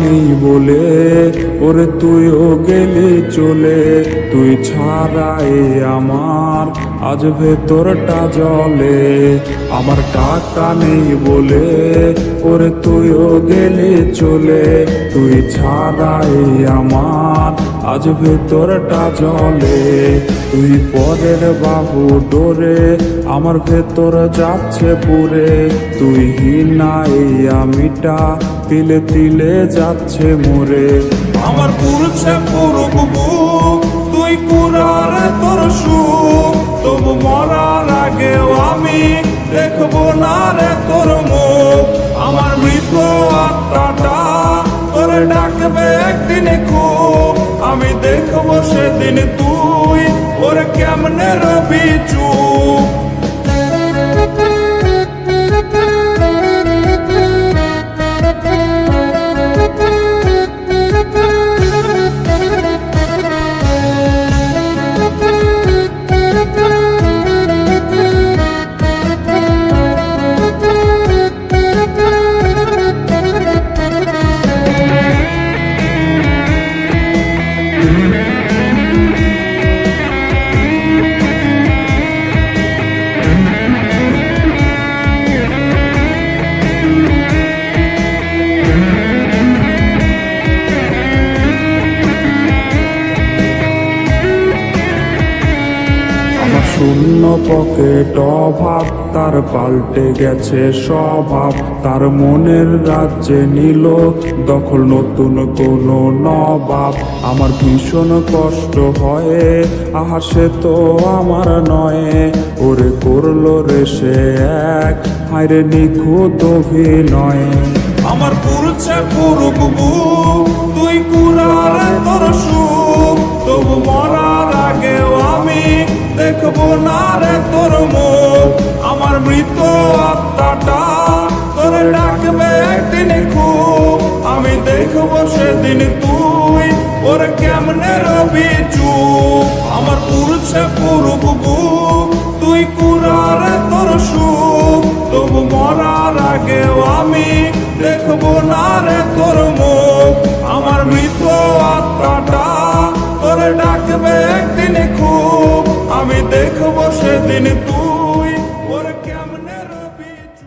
নেই বলে ওরে তুইও গেলি চলে। তুই ছাড়াই আমার আজ ভেতরটা জলে। আমার টাকা নেই বলে ওরে তুইও গেলি চলে। তুই ছাড়াই আমার আজ ভেতরটা জলে। তুই পরের বাহু ডোরে আমার ভেতর যাচ্ছে পুরে। তুই হিনাই আমিটা তিলে তিলে যাচ্ছে মোরে। আমার পুরুষে পুরুক বুক, তুই কুরারে তোর সুখ। তবু মরার আগেও আমি দেখবো না রে তোর মুখ। আমার মৃত আত্মাটা তোরে ডাকবে একদিন খুব। আমি দেখবো সেদিন তুই ওরে কেমনে রবি চুপ। শূন্য পকেট অভাব তার পাল্টে গেছে স্বভাব। তার মনের রাজ্যে নিল দখল নতুন কোন নবাব। আমার ভীষণ কষ্ট হয়, আহা সে তো আমার নয়। ওরে করলো রে সে এক হায়রে নিখুঁত অভিনয়। আমার পুরুষে পুরুক বুক, তুই কুরারে তোর সুখ। তবু মরার আগেও আমি দেখবো না রে তোর মুখ। আমার মৃত আত্মাটা তোরে ডাকবে একদিন খুব। আমি দেখবো সেদিন তুই ওরে কেমনে রবি চুপ। আমার পুরুষে পুরুক বুক, তুই কুরারে তোর সুখ। তবু মরার আগেও আমি দেখবো না রে তোর মুখ। আমার মৃত আত্মাটা তোরে ডাকবে একদিন খুব। আমি দেখবো সেদিন তুই ওরে